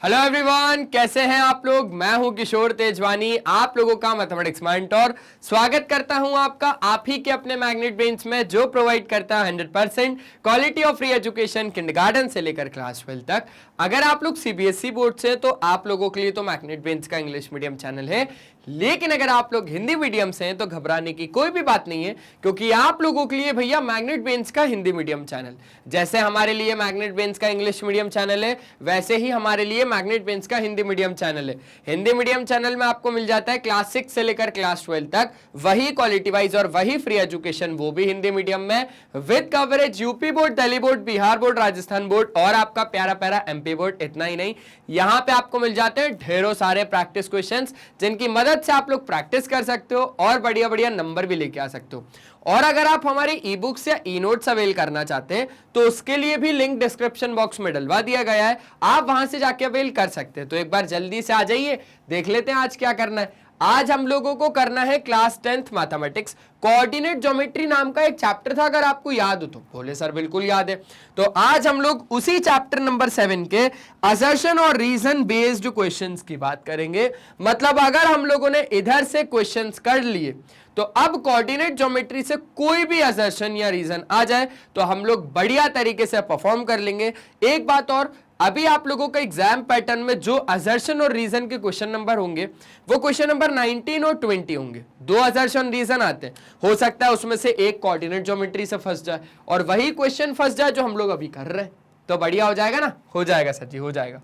Hello everyone, कैसे हैं आप लोग। मैं हूं किशोर तेजवानी, आप लोगों का मैथमेटिक्स मेंटर। स्वागत करता हूं आपका आप ही के अपने मैग्नेट ब्रेन्स में, जो प्रोवाइड करता है 100% quality of free education kindergarten से लेकर क्लास 12 तक। अगर आप लोग सीबीएसई बोर्ड से, तो आप लोगों के लिए तो मैग्नेट ब्रेन्स का इंग्लिश मीडियम चैनल है। लेकिन अगर आप लोग हिंदी मीडियम से हैं तो घबराने की कोई भी बात नहीं है, क्योंकि आप लोगों के लिए भैया मैग्नेट ब्रेन्स का हिंदी मीडियम चैनल, जैसे हमारे लिए मैग्नेट ब्रेन्स का इंग्लिश मीडियम चैनल है, वैसे ही हमारे लिए मैग्नेट ब्रेन्स का हिंदी मीडियम चैनल है। हिंदी मीडियम चैनल में आपको मिल जाता है क्लास 6 से लेकर क्लास 12 तक वही क्वालिटी वाइज और वही फ्री एजुकेशन, वो भी हिंदी मीडियम में, with coverage UP board, Delhi board, Bihar board, Rajasthan board और आपका प्यारा प्यारा एमपी बोर्ड। इतना ही नहीं, यहाँ पे आपको मिल जाते हैं ढेरों सारे प्रैक्टिस क्वेश्चंस, जिनकी मदद से आप लोग प्रैक्टिस कर सकते हो और बढ़िया बढ़िया नंबर भी लेके आ सकते हो। और अगर आप हमारी ई बुक्स या ई नोट्स अवेल करना चाहते हैं तो उसके लिए भी लिंक डिस्क्रिप्शन बॉक्स में डलवा दिया गया है, आप वहां से जाके अवेल कर सकते हैं। तो एक बार जल्दी से आ जाइए, देख लेते हैं आज क्या करना है। आज हम लोगों को करना है class 10th mathematics, coordinate geometry नाम का एक चैप्टर था, अगर आपको याद हो तो। बोले सर बिल्कुल याद है। तो आज हम लोग उसी चैप्टर नंबर 7 के असर्शन और रीजन बेस्ड क्वेश्चंस की बात करेंगे। मतलब अगर हम लोगों ने इधर से क्वेश्चंस कर लिए तो अब कोऑर्डिनेट ज्योमेट्री से कोई भी असर्शन या रीजन आ जाए तो हम लोग बढ़िया तरीके से परफॉर्म कर लेंगे। एक बात और, अभी आप लोगों का एग्जाम पैटर्न में जो असर्शन और रीजन के क्वेश्चन नंबर होंगे वो क्वेश्चन नंबर 19 और 20 होंगे। दो असर्शन रीजन आते हैं, हो सकता है उसमें से एक कोऑर्डिनेट ज्योमेट्री से फंस जाए और वही क्वेश्चन फंस जाए जो हम लोग अभी कर रहे हैं, तो बढ़िया हो जाएगा ना। हो जाएगा सर जी, हो जाएगा।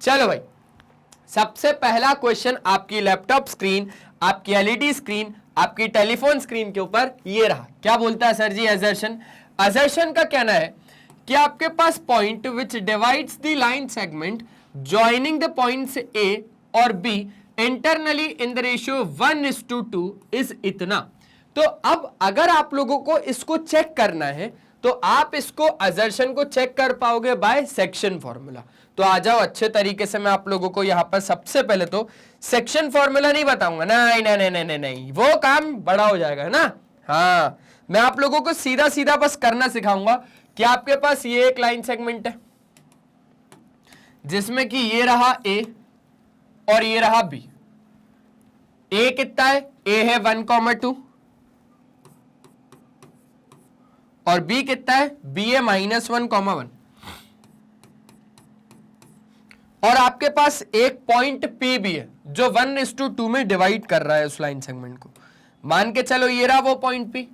चलो भाई, सबसे पहला क्वेश्चन आपकी लैपटॉप स्क्रीन, आपकी एलईडी स्क्रीन, आपकी टेलीफोन स्क्रीन के ऊपर ये रहा। क्या बोलता है सर जी असर्शन? असर्शन का कहना है कि आपके पास point which divides the line segment joining the points A और B internally in the ratio 1:2 is इतना। तो अब अगर आप लोगों को इसको चेक करना है तो आप इसको असर्शन को चेक कर पाओगे बाय सेक्शन फॉर्मूला। तो आ जाओ, अच्छे तरीके से मैं आप लोगों को यहां पर सबसे पहले तो सेक्शन फॉर्मूला नहीं बताऊंगा, नहीं नहीं नहीं नहीं नहीं, वो काम बड़ा हो जाएगा, है ना। हाँ, मैं आप लोगों को सीधा सीधा बस करना सिखाऊंगा कि आपके पास ये एक लाइन सेगमेंट है जिसमें कि ये रहा ए और ये रहा बी। ए कितना है? ए है 1,2 और बी कितना है? बी है -1,1। और आपके पास एक पॉइंट पी भी है जो 1:2 में डिवाइड कर रहा है उस लाइन सेगमेंट को। मान के चलो ये रहा वो पॉइंट पी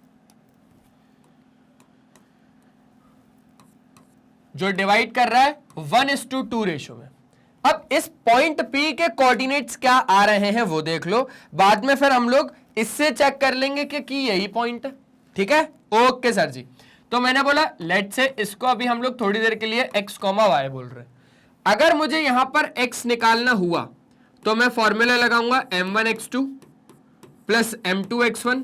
जो डिवाइड कर रहा है 1:2 रेशियो में। अब इस पॉइंट पी के कोऑर्डिनेट्स क्या आ रहे हैं वो देख लो, बाद में फिर हम लोग इससे चेक कर लेंगे कि यही पॉइंट है। ठीक है, ओके सर जी। तो मैंने बोला लेट से इसको अभी हम लोग थोड़ी देर के लिए x, y बोल रहे हैं। अगर मुझे यहां पर x निकालना हुआ तो मैं फॉर्मूला लगाऊंगा m1x2 plus m2x1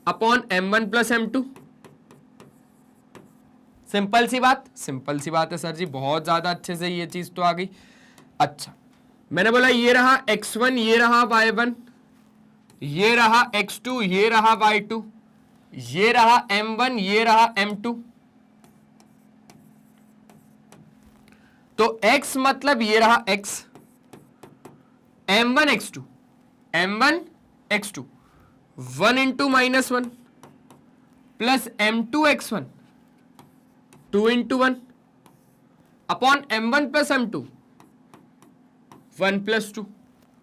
upon m1 plus m2। Simple सी बात, सिंपल सी बात है सर जी, बहुत ज्यादा अच्छे से ये चीज तो आ गई। अच्छा, मैंने बोला ये रहा x1, ये रहा y1, ये रहा x2, ये रहा y2, ये रहा m1, ये रहा m2। तो x मतलब ये रहा x, m1 x2, m1 x2 1 into -1 plus m2 x1 2 into 1 upon m1 plus m2 1 plus 2।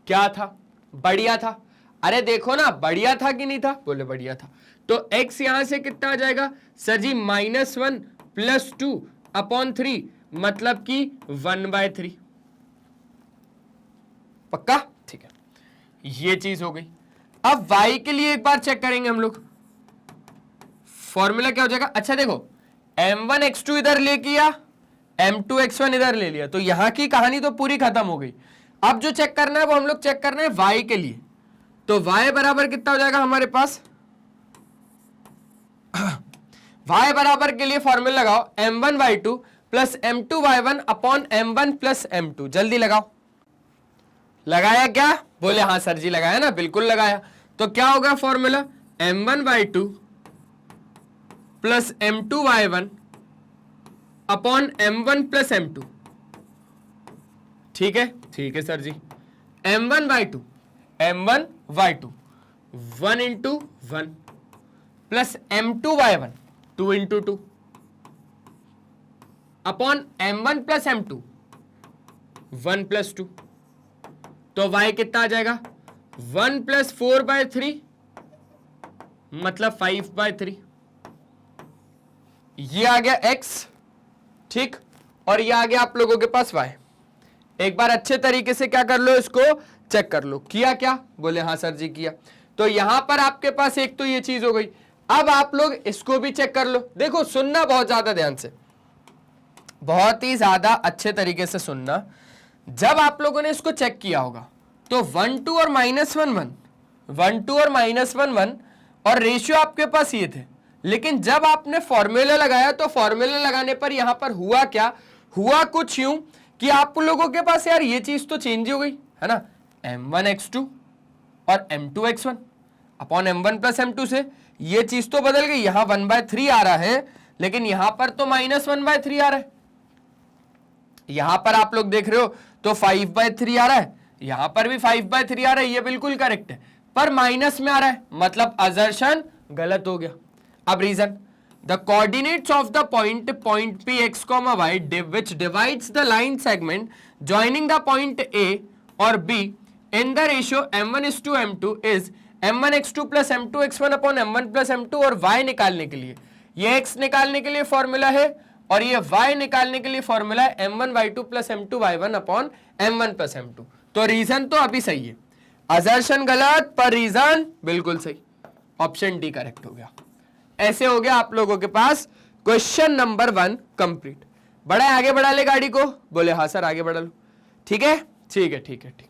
क्या था? बढ़िया था। अरे देखो ना, बढ़िया था कि नहीं था? बोले बढ़िया था। तो x यहां से कितना आ जाएगा सर जी? -1 प्लस 2 अपॉन 3, मतलब कि 1/3। पक्का? ठीक है, ये चीज हो गई। अब y के लिए एक बार चेक करेंगे हम लोग, फॉर्मूला क्या हो जाएगा। अच्छा देखो, m1 x2 इधर ले किया, m2 x1 इधर ले लिया, तो यहां की कहानी तो पूरी खत्म हो गई। अब जो चेक करना है वो हम लोग चेक करना है y के लिए। तो y बराबर कितना हो जाएगा हमारे पास? y बराबर के लिए फॉर्मूला लगाओ m1y2 plus m2y1 upon m1 plus m2। जल्दी लगाओ। लगाया क्या? बोले हाँ सर जी लगाया ना, बिल्कुल लगाया। तो क्या होगा formula? m1y2 plus m2y1 upon m1 plus m2। ठीक है सर जी। m1/2 m1/2 1 into 1 plus m2/1 2 into 2 upon m1 plus m2 1 plus 2, तो y कितना आ जाएगा 1 प्लस 4/3 मतलब 5/3, ये आ गया x, ठीक, और ये आ गया आप लोगों के पास y। एक बार अच्छे तरीके से क्या कर लो, इसको चेक कर लो। किया क्या? बोले हाँ सर जी किया। तो यहां पर आपके पास एक तो ये चीज हो गई। अब आप लोग इसको भी चेक कर लो। देखो सुनना बहुत ज्यादा ध्यान से, बहुत ही ज्यादा अच्छे तरीके से सुनना। जब आप लोगों ने इसको चेक किया होगा तो 1 2 और -1 1 2 और -1 और रेशियो आपके पास ये थे, लेकिन जब आपने फॉर्मूला लगाया तो फॉर्मूला लगाने पर यहां पर हुआ क्या, हुआ कुछ यूं कि आप लोगों के पास यार ये चीज तो चेंज हो गई है ना, m1x2 और m2x1 upon m1 plus m2 से ये चीज तो बदल गई। यहां 1/3 आ रहा है, लेकिन यहां पर तो -1/3 आ रहा है। यहां पर आप लोग देख रहे हो तो 5/3 आ रहा है, यहां पर भी 5/3 आ रहा है, ये बिल्कुल करेक्ट है, पर माइनस में आ रहा है, मतलब असर्शन गलत हो गया। अब reason, the coordinates of the point p x, y which divides the line segment joining the point A or B in the ratio m1:m2 is m1x2 plus m2x1 upon m1 plus m2। और y निकालने के लिए, ये x निकालने के लिए formula है और ये y निकालने के लिए फॉर्मूला है m1y2 plus m2y1 upon m1 plus m2। तो रीजन तो अभी सही है, असर्शन गलत पर रीजन बिल्कुल सही, ऑप्शन डी करेक्ट हो गया। ऐसे हो गया आप लोगों के पास क्वेश्चन नंबर 1 कंप्लीट। बड़ा आगे बढ़ा ले गाड़ी को, बोले हाँ सर आगे बढ़ा लो, ठीक है ठीक है ठीक है ठीक है।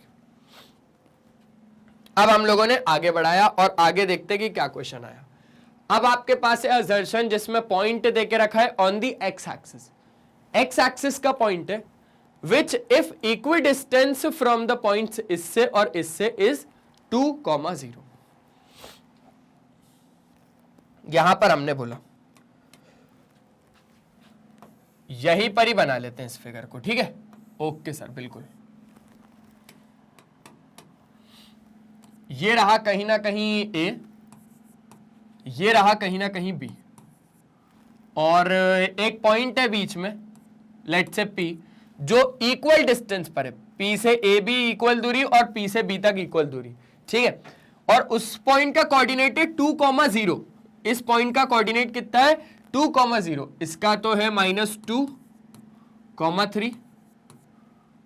अब हम लोगों ने आगे बढ़ाया और आगे देखते कि क्या क्वेश्चन आया। अब आपके पास है असर्शन जिसमें पॉइंट देके रखा है on the x axis. X axis का पॉइंट है which if equi distance from the points इससे और इससे इज 2,0। यहां पर हमने बोला यहीं पर ही बना लेते हैं इस फिगर को, ठीक है, ओके सर बिल्कुल। ये रहा कहीं ना कहीं A, ये रहा कहीं ना कहीं B, और एक पॉइंट है बीच में लेट्स से P जो इक्वल डिस्टेंस पर है, P से AB इक्वल दूरी और P से B तक इक्वल दूरी, ठीक है, और उस पॉइंट का कोऑर्डिनेट है 2,0। इस पॉइंट का कोऑर्डिनेट कितना है 2,0, इसका तो है -2,3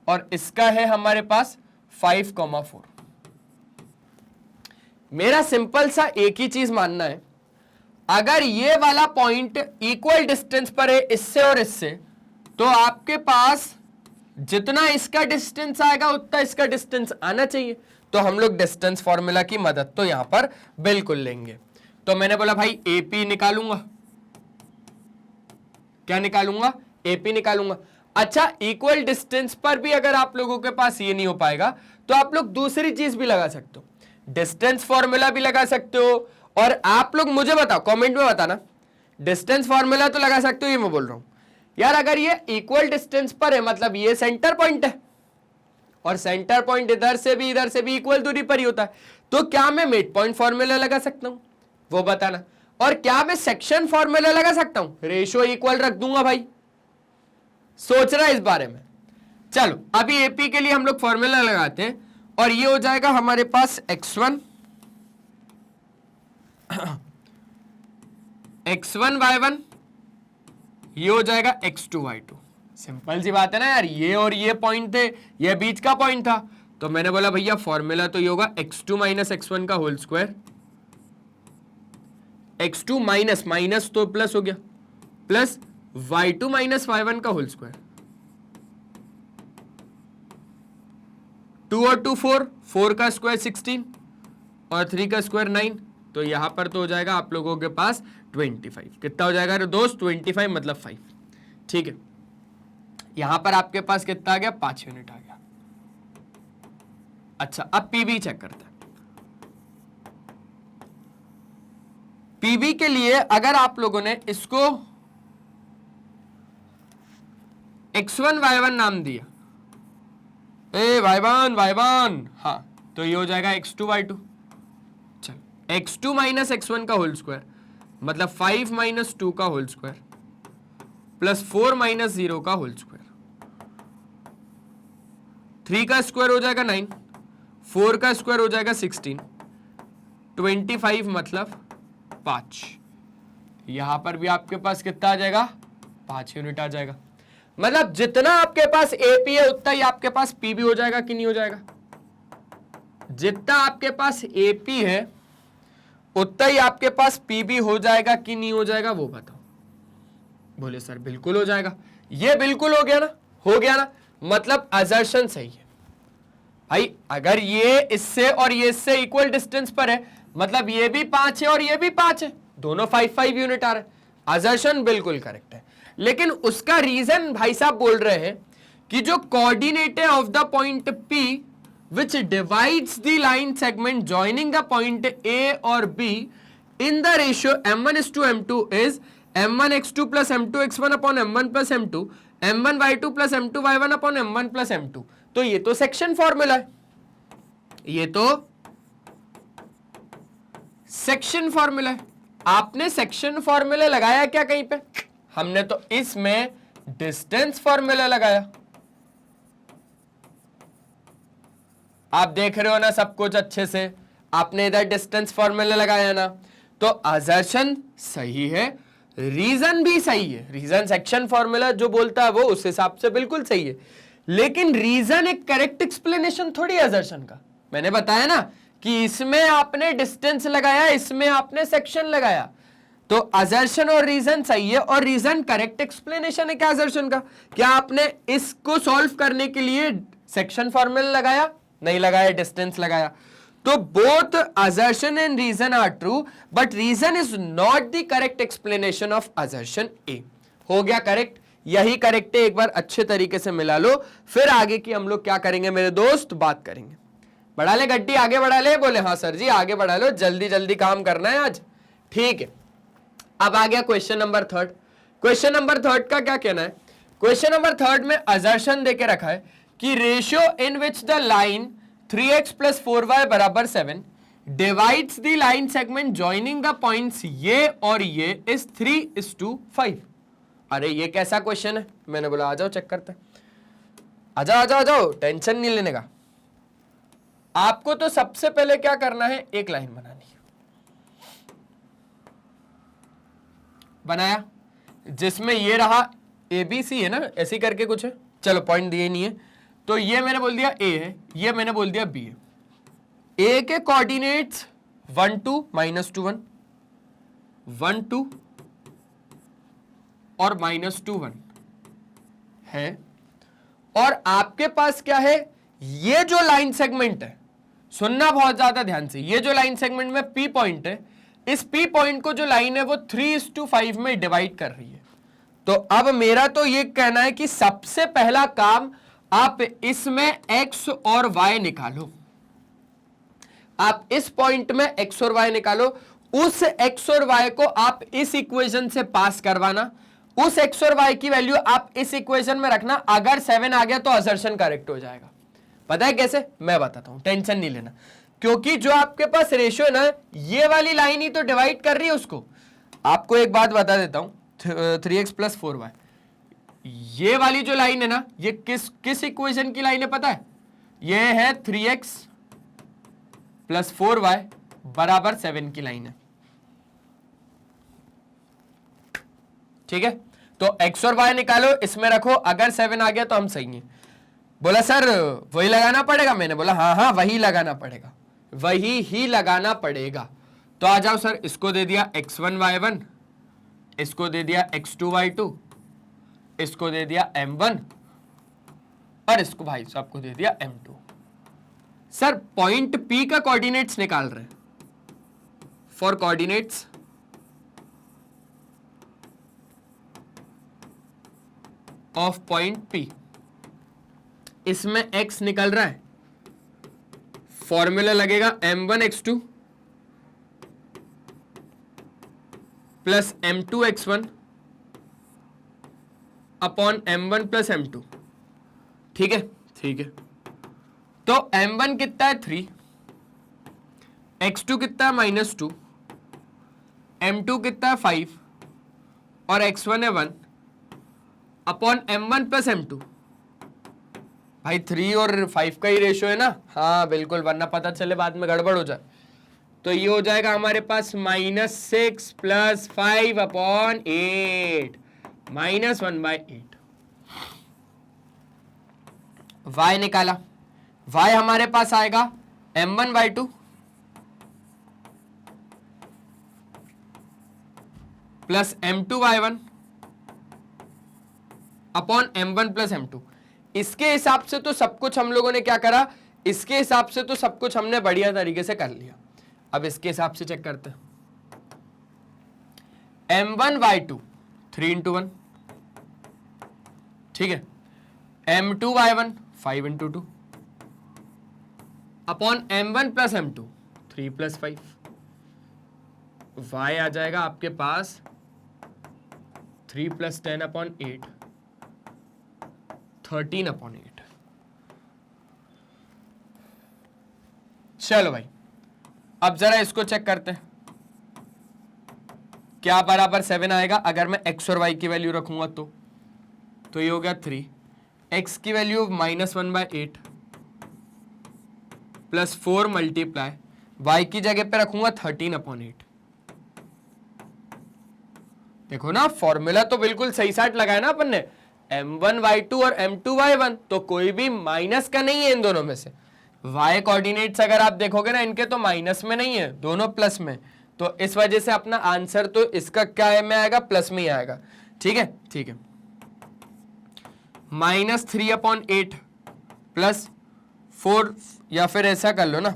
और इसका है हमारे पास 5,4। मेरा सिंपल सा एक ही चीज मानना है, अगर ये वाला पॉइंट इक्वल डिस्टेंस पर है इससे और इससे, तो आपके पास जितना इसका डिस्टेंस आएगा उतना इसका डिस्टेंस आना चाहिए। तो हम लोग डिस्टेंस फॉर्मूला की मदद तो यहां पर बिल्कुल लेंगे। तो मैंने बोला भाई AP निकालूंगा, क्या निकालूंगा, AP निकालूंगा। अच्छा, इक्वल डिस्टेंस पर भी अगर आप लोगों के पास ये नहीं हो पाएगा तो आप लोग दूसरी चीज भी लगा सकते हो, डिस्टेंस फॉर्मूला भी लगा सकते हो। और आप लोग मुझे बताओ, कमेंट में बताना, डिस्टेंस फॉर्मूला तो लगा सकते हो, ये मैं बोल रहा हूं यार, अगर ये इक्वल डिस्टेंस पर है मतलब ये सेंटर पॉइंट है और सेंटर पॉइंट इधर से भी इक्वल दूरी पर ही होता है, तो क्या मैं मिड पॉइंट फॉर्मूला लगा सकता हूं, वो बताना। और क्या मैं सेक्शन फॉर्मूला लगा सकता हूं, रेशियो इक्वल रख दूंगा भाई, सोच रहा है इस बारे में। चलो अभी AP के लिए हम लोग फॉर्मूला लगाते हैं और ये हो जाएगा हमारे पास x1 y1, ये हो जाएगा x2 y2। सिंपल सी बात है ना यार, ये और ये पॉइंट थे, ये बीच का पॉइंट था, तो मैंने बोला भैया फॉर्मूला तो ये होगा x2 माइनस x1 का whole square, x2 minus minus तो प्लस हो गया, प्लस y2 माइनस y1 का होल स्क्वायर, 2 और 2 4, 4 का स्क्वायर 16 और 3 का स्क्वायर 9, तो यहां पर तो हो जाएगा आप लोगों के पास 25। कितना हो जाएगा दोस्त, 25 मतलब 5, ठीक है। यहां पर आपके पास कितना आ गया, 5 यूनिट आ गया। अच्छा अब PB चेक करते हैं। PB के लिए अगर आप लोगों ने इसको x1 y1 नाम दिया ए भाईबान, हाँ, तो ये हो जाएगा x2/2। चलो x2 माइनस x1 का होल स्क्वायर मतलब 5 माइनस 2 का होल स्क्वायर प्लस 4 माइनस 0 का होल स्क्वायर। 3 का स्क्वायर हो जाएगा 9, 4 का स्क्वायर हो जाएगा 16, 25 मतलब 5। यहां पर भी आपके पास कितना आ जाएगा, 5 यूनिट आ जाएगा। मतलब जितना आपके पास एपी है उतना ही आपके पास पी भी हो जाएगा कि नहीं हो जाएगा? जितना आपके पास एपी है उतना ही आपके पास पी भी हो जाएगा कि नहीं हो जाएगा, वो बताओ। बोले सर बिल्कुल हो जाएगा। ये बिल्कुल हो गया ना, हो गया ना, मतलब असर्शन सही है भाई। अगर ये इससे और ये इससे इक्वल डिस्टेंस पर है मतलब ये भी 5 है और ये भी 5 है, दोनों 5 यूनिट आ रहे हैं, असर्शन बिल्कुल करेक्ट है। लेकिन उसका रीजन भाई साहब बोल रहे हैं कि जो कोऑर्डिनेट है of the point P which divides the line segment joining the point A or B in the ratio m1:m2 is m1x2 plus m2x1 upon m1 plus m2, m1y2 plus m2y1 upon m1 plus m2। तो ये तो section formula है, ये तो section formula है। आपने section formula लगाया क्या कहीं पे? हमने तो इसमें डिस्टेंस फॉर्मूला लगाया। आप देख रहे हो ना सब कुछ अच्छे से, आपने इधर डिस्टेंस फॉर्मूला लगाया ना, तो असर्शन सही है, रीजन भी सही है। रीजन सेक्शन फॉर्मूला जो बोलता है वो उस हिसाब से बिल्कुल सही है, लेकिन रीजन एक करेक्ट एक्सप्लेनेशन थोड़ी असर्शन का। मैंने बताया ना कि इसमें आपने डिस्टेंस लगाया, इसमें आपने सेक्शन लगाया, तो असर्शन और रीजन सही है और रीजन करेक्ट एक्सप्लेनेशन है क्या असर्शन का? क्या आपने इसको सॉल्व करने के लिए सेक्शन फॉर्मूला लगाया? नहीं लगाया, डिस्टेंस लगाया। तो both assertion and reason are true, but reason is not the correct explanation of assertion A. हो गया करेक्ट, यही करेक्ट है। एक बार अच्छे तरीके से मिला लो, फिर आगे की हम लोग क्या करेंगे मेरे दोस्त, बात करेंगे। बढ़ा ले गड्डी, आगे बढ़ा ले। बोले हाँ सर जी आगे बढ़ा लो, जल्दी जल्दी काम करना है आज, ठीक है। अब आ गया क्वेश्चन नंबर 3। क्वेश्चन नंबर 3 का क्या कहना है? क्वेश्चन नंबर 3 में असर्शन देके रखा है कि ratio in which the line 3x plus 4y बराबर 7 divides the line segment joining the points ये और ये इज 3:5। अरे ये कैसा क्वेश्चन है? मैंने बोला आ जाओ चेक करते हैं। आ जाओ आ जाओ आ जाओ, टेंशन नहीं लेने का। आपको तो सबसे पहले क्या करना है, एक लाइन बनानी है। बनाया, जिसमें ये रहा ABC है ना, ऐसी करके कुछ है, चलो पॉइंट दिए नहीं है, तो ये मैंने बोल दिया A है, ये मैंने बोल दिया B है। A के कोऑर्डिनेट्स 1 2 -2 1 1 2 और -2 1 है, और आपके पास क्या है, ये जो लाइन सेगमेंट है, सुनना बहुत ज्यादा ध्यान से, ये जो लाइन सेगमेंट में P पॉइंट है, इस P पॉइंट को जो लाइन है वो 3:5 में डिवाइड कर रही है। तो अब मेरा तो ये कहना है कि सबसे पहला काम आप इसमें x और y निकालो। आप इस पॉइंट में x और y निकालो, उस x और y को आप इस इक्वेशन से पास करवाना, उस x और y की वैल्यू आप इस इक्वेशन में रखना। अगर 7 आ गया तो असर्शन करेक्ट हो जाएगा। पता है कैसे? मैं बताता हूं, टेंशन नहीं लेना, क्योंकि जो आपके पास रेशियो है ना, ये वाली लाइन ही तो डिवाइड कर रही है उसको। आपको एक बात बता देता हूं, 3x plus 4y, ये वाली जो लाइन है ना, ये किस इक्वेशन की लाइन है पता है? ये है 3x plus 4y बराबर 7 की लाइन है, ठीक है। तो x और y निकालो, इसमें रखो, अगर 7 आ गया तो हम सही हैं। बोला सर वही लगाना पड़ेगा? मैंने बोला हाँ हाँ वही लगाना पड़ेगा, वही ही लगाना पड़ेगा। तो आ जाओ सर, इसको दे दिया x1 y1, इसको दे दिया x2 y2, इसको दे दिया m1 और इसको भाई साहब को दे दिया m2। सर पॉइंट P का कोऑर्डिनेट्स निकाल रहे हैं। For coordinates of point P, इसमें x निकल रहा है, फॉर्मूला लगेगा m1x2 plus m2x1 upon m1 plus m2, ठीक है ठीक है। तो m1 कितना है 3, x2 कितना है -2, m2 कितना है 5 और x1 है 1 अपॉन m1 प्लस m2। भाई 3 और 5 का ही रेशियो है ना, हाँ बिल्कुल, वरना पता चले बाद में गड़बड़ हो जाए। तो ये हो जाएगा हमारे पास -6 + 5 अपॉन 8 -1/8। y निकाला, y हमारे पास आएगा m1/2 plus m2/1 upon m1 plus m2। इसके हिसाब से तो सब कुछ हम लोगों ने क्या करा, इसके हिसाब से तो सब कुछ हमने बढ़िया तरीके से कर लिया। अब इसके हिसाब से चेक करते हैं। m1/2 3 × 1, ठीक है, m2/1 5 × 2 upon m1 plus m2 3 + 5। y आ जाएगा आपके पास 3 + 10 अपॉन 8 13 अपॉन 8। चलो भाई अब जरा इसको चेक करते हैं, क्या बराबर 7 आएगा अगर मैं x और y की वैल्यू रखूंगा तो ये हो गया 3, x की वैल्यू -1/8 प्लस 4 मल्टीप्लाई y की जगह पे रखूंगा 13 अपॉन 8। देखो ना फॉर्मूला तो बिल्कुल सही साइड लगाया ना अपन ने, m1/2 और m2/1 तो कोई भी माइनस का नहीं है इन दोनों में से। y कोऑर्डिनेट्स अगर आप देखोगे ना इनके तो माइनस में नहीं है, दोनों प्लस में, तो इस वजह से अपना आंसर तो इसका क्या में आएगा, प्लस में ही आएगा। ठीक है, ठीक है, -3 अपॉन 8 प्लस 4, या फिर ऐसा कर लो ना,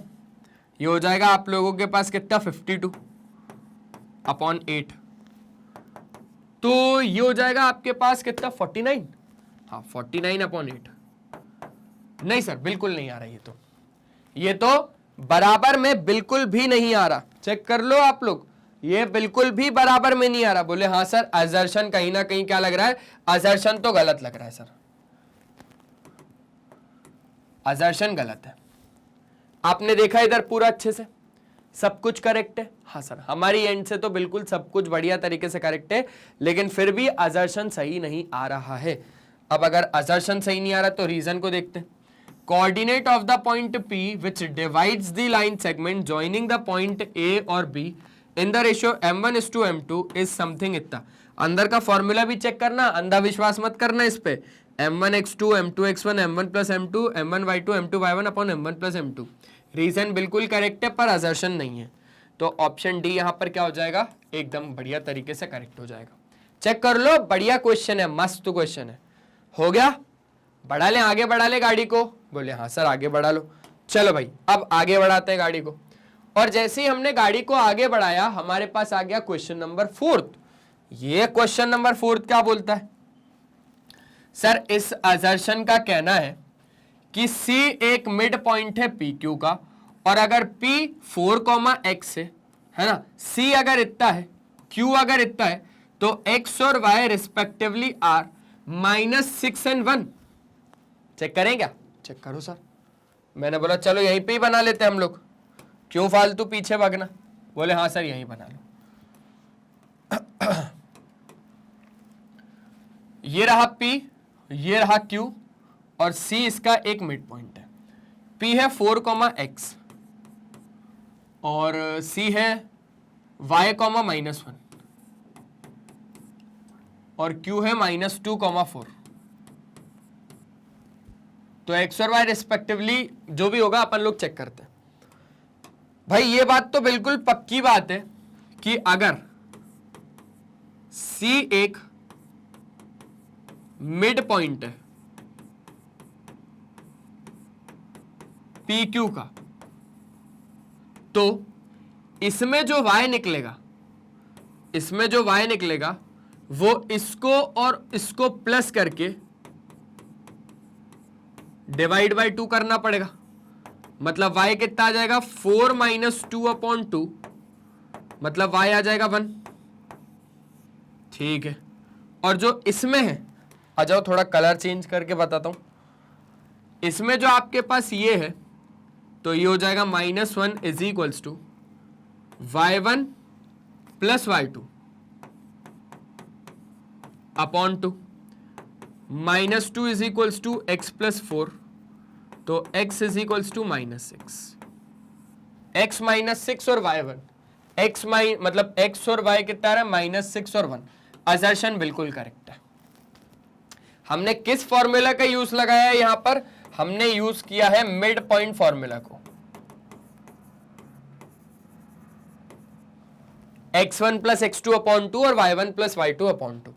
ये हो जाएगा आप लोगों के पास कितना 52 अपॉन 8, तो ये हो जाएगा आपके पास कितना 49, हाँ 49 अपॉन 8। नहीं सर बिल्कुल नहीं आ रहा, ये तो बराबर में बिल्कुल भी नहीं आ रहा, चेक कर लो आप लोग, ये बिल्कुल भी बराबर में नहीं आ रहा। बोले हाँ सर असर्शन कहीं ना कहीं क्या लग रहा है, असर्शन तो गलत लग रहा है सर, असर्शन गलत है। आपने देखा इधर पूरा अच्छे से सब कुछ करेक्ट है, हाँ सर हमारी एंड से तो बिल्कुल सब कुछ बढ़िया तरीके से करेक्ट है, लेकिन फिर भी असर्शन सही नहीं आ रहा है। अब अगर असर्शन सही नहीं आ रहा तो रीजन को देखते हैं। Coordinate of the point P which divides the line segment joining the point A और B in the ratio m1:m2 is something इतना। अंदर का फॉर्मूला भी चेक करना, अंधा विश्वास मत करना इस पे, m1x2 m2x1 m1 plus m2 m1y2 m2y1 upon m1 plus m2। Reason बिल्कुल करेक्ट है पर असर्शन नहीं है, तो ऑप्शन डी यहां पर क्या हो जाएगा, एकदम बढ़िया तरीके से करेक्ट हो जाएगा। चेक कर लो, बढ़िया क्वेश्चन है, मस्त क्वेश्चन है। हो गया, बढ़ा ले, आगे बढ़ा ले गाड़ी को। बोले हाँ सर आगे बढ़ा लो। चलो भाई अब आगे बढ़ाते हैं गाड़ी को, और जैसे ही हमने गाड़ी को आगे बढ़ाया हमारे पास आ गया क्वेश्चन नंबर 4। ये क्वेश्चन नंबर 4 क्या बोलता है, सर इस असर्शन का कहना है कि C एक मिड पॉइंट है PQ का, और अगर P 4, है ना, C अगर इतना है, Q अगर इतना है, तो X और Y रिस्पेक्टिवली आर -6 और 1। चेक करें क्या, चेक करो सर। मैंने बोला चलो यहीं पे ही बना लेते हैं हम लोग, क्यों फालतू पीछे भागना। बोले हाँ सर यहीं बना लो। ये रहा P, ये रहा Q, और C इसका एक मिड पॉइंट है। P है 4, और C है Y, -1, और Q है -2, 4। तो X और Y रिस्पेक्टिवली जो भी होगा अपन लोग चेक करते हैं। भाई ये बात तो बिल्कुल पक्की बात है कि अगर C एक मिड पॉइंट है PQ का, तो इसमें जो Y निकलेगा, इसमें जो Y निकलेगा वो इसको और इसको प्लस करके डिवाइड बाय 2 करना पड़ेगा। मतलब y कितना आ जाएगा 4 - 2/2, मतलब y आ जाएगा 1। ठीक है, और जो इसमें है, आ जाओ थोड़ा कलर चेंज करके बताता हूं। इसमें जो आपके पास ये है तो ये हो जाएगा -1 is equals to y1 plus y2 upon 2, -2 is equals to x plus 4, तो x is equals to -6, x -6 और y1, x मतलब x और y कितना है, -6 और 1। असर्शन बिल्कुल करेक्ट है। हमने किस फॉर्मूला का यूज लगाया है यहां पर, हमने यूज किया है मिड पॉइंट फॉर्मूला को, x1 प्लस x2 अपॉन 2 और y1 प्लस y2 अपॉन 2।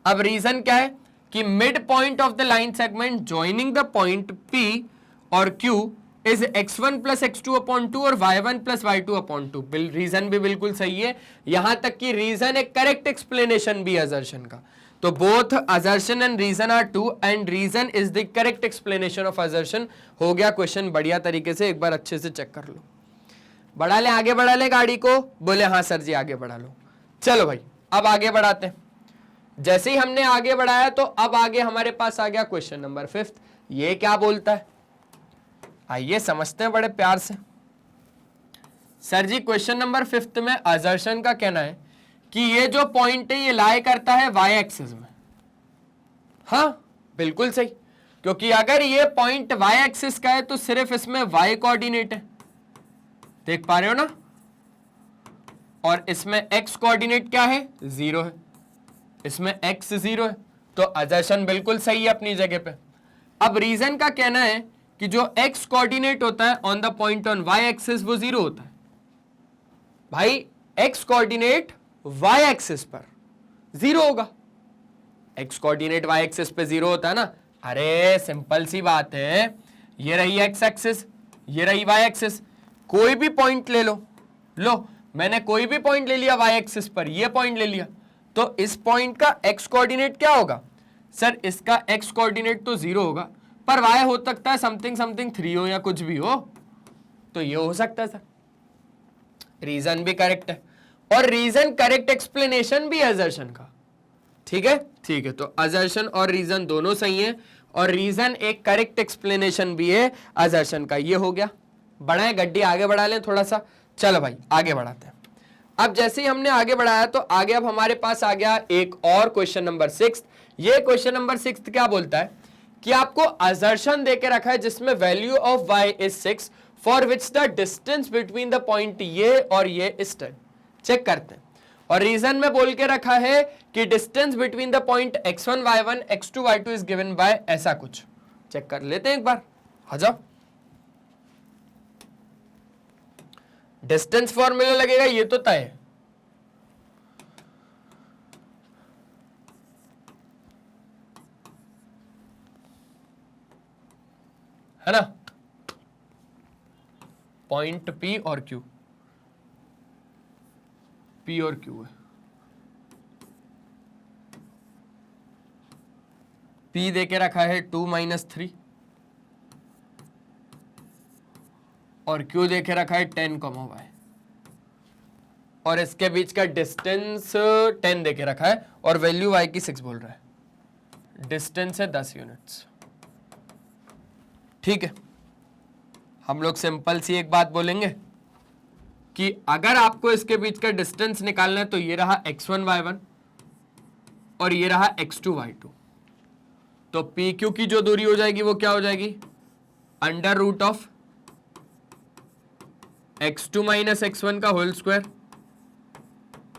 अब रीजन क्या है कि mid point of the line segment joining the point P और Q is x1 plus x2 upon 2 और y1 plus y2 upon 2। Reason भी बिल्कुल सही है, यहां तक कि रीजन एक करेक्ट एक्सप्लेनेशन भी असर्शन का। तो both assertion and reason are true and reason is the correct explanation of assertion. हो गया क्वेश्चन बढ़िया तरीके से, एक बार अच्छे से चेक कर लो। बढ़ा ले, आगे बढ़ा ले गाड़ी को, बोले हाँ सर जी आगे बढ़ा लो। चलो भाई अब आगे बढ़ाते हैं। जैसे ही हमने आगे बढ़ाया तो अब आगे हमारे पास आ गया क्वेश्चन नंबर 5। ये क्या बोलता है, आइए समझते हैं बड़े प्यार से। सर जी क्वेश्चन नंबर 5 में असर्शन का कहना है कि ये जो पॉइंट है ये लाई करता है y एक्सिस में। हाँ बिल्कुल सही, क्योंकि अगर ये पॉइंट y एक्सिस का है तो सिर्फ इसमें y कोऑर्डिनेट है, देख पा रहे हो ना, और इसमें x कोऑर्डिनेट क्या है, 0 है, इसमें x 0 है, तो असर्शन बिल्कुल सही है अपनी जगह पे। अब रीजन का कहना है कि जो x कोऑर्डिनेट होता है on the point on y axis वो 0 होता है। भाई x कोऑर्डिनेट y एक्सिस पर 0 होगा, x कोऑर्डिनेट y एक्सिस पे 0 होता है ना। अरे सिंपल सी बात है, ये रही x एक्सिस, ये रही y एक्सिस, कोई भी पॉइंट ले लो, मैंने कोई भी पॉइंट ले लिया y एक्सिस पर, ये पॉइंट ले लिया, तो इस पॉइंट का x कोऑर्डिनेट क्या होगा, सर इसका x कोऑर्डिनेट तो 0 होगा, पर y हो सकता है समथिंग 3 हो या कुछ भी हो, तो ये हो सकता है सर। रीजन भी करेक्ट है और रीजन करेक्ट एक्सप्लेनेशन भी असर्शन का। ठीक है, ठीक है, तो असर्शन और रीजन दोनों सही है और रीजन एक करेक्ट एक्सप्लेनेशन भी है असर्शन का। ये हो गया, बढ़ाएं गड्डी आगे बढ़ा लें थोड़ा सा। चलो भाई आगे बढ़ाते हैं। अब जैसे ही हमने आगे बढ़ाया तो आगे अब हमारे पास आ गया एक और क्वेश्चन नंबर 6। ये क्वेश्चन नंबर 6 क्या बोलता है कि आपको असर्शन देके रखा है जिसमें value of y is 6 for which the distance between the point ये और ये इज 10। चेक करते हैं, और रीजन में बोल के रखा है कि distance between the point x1 y1 x2 y2 is given by ऐसा कुछ। चेक कर लेते हैं एक बार, आ जाओ। डिस्टेंस फॉर्मूला लगेगा, ये तो तय है ना, पॉइंट P और Q, P और Q है। P देके रखा है 2 - 3 और Q देके रखा है 10, y और इसके बीच का डिस्टेंस 10 देके रखा है और वैल्यू y की 6 बोल रहा है, डिस्टेंस है 10 यूनिट्स। ठीक है, हम लोग सिंपल सी एक बात बोलेंगे कि अगर आपको इसके बीच का डिस्टेंस निकालना है तो ये रहा x1 y1 और ये रहा x2 y2, तो PQ की जो दूरी हो जाएगी वो क्या हो जाएगी, under root of x2 - x1 का whole square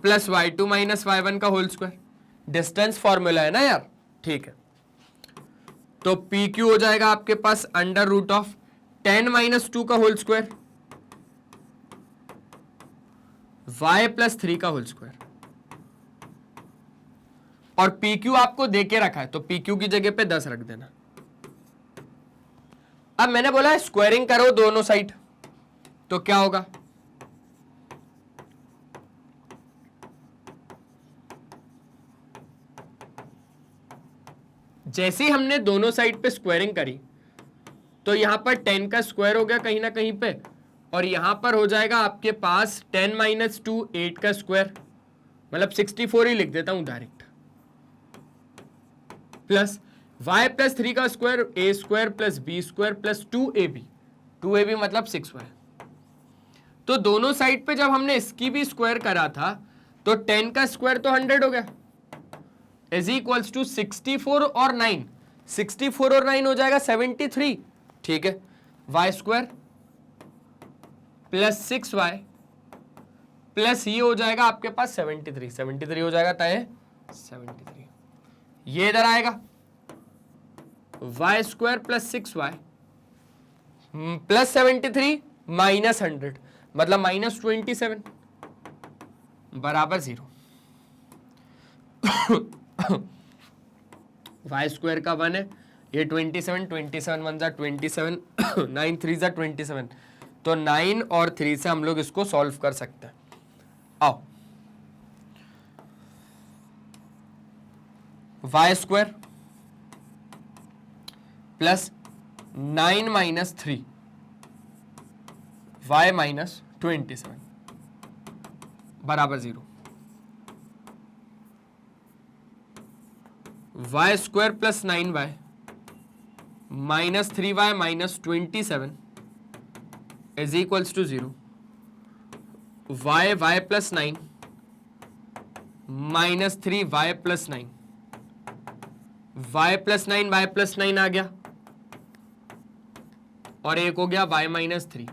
plus y2 - y1 का होल स्क्वायर। डिस्टेंस फॉर्मूला है ना यार, ठीक है। तो PQ हो जाएगा आपके पास अंडर रूट ऑफ 10 - 2 का होल स्क्वायर y + 3 का होल स्क्वायर, और PQ आपको देके रखा है तो PQ की जगह पे 10 रख देना। अब मैंने बोला है स्क्वायरिंग करो दोनों साइड, तो क्या होगा, जैसे ही हमने दोनों साइड पे स्क्वायरिंग करी तो यहां पर 10 का स्क्वायर हो गया कहीं ना कहीं पे, और यहां पर हो जाएगा आपके पास 10 - 2 8 का स्क्वायर, मतलब 64 ही लिख देता हूं डायरेक्ट, प्लस y + 3 का square a² + b² + 2ab 2ab मतलब 6y। तो दोनों साइड पे जब हमने इसकी भी स्क्वायर करा था तो 10 का स्क्वायर तो 100 हो गया, इज इक्वल्स टू 64 और 9, 64 और 9 हो जाएगा 73। ठीक है, Y square plus 6y plus ये हो जाएगा आपके पास 73, 73 हो जाएगा तय 73। ये इधर आएगा y square plus 6y plus 73 minus 100 मतलब माइनस 27 बराबर 0। वाई स्क्वायर का 1 है, ये 27, 27 1 जा 27, 9 3 जा 27, तो 9 और 3 से हम लोग इसको सॉल्व कर सकते हैं। आओ, y square plus 9 minus 3 y minus 27 बराबर 0। Y square plus 9y minus 3y minus 27 is equals to 0। y plus 9 minus 3y plus 9, y plus 9 y plus 9 आ गया और एक हो गया y माइनस 3।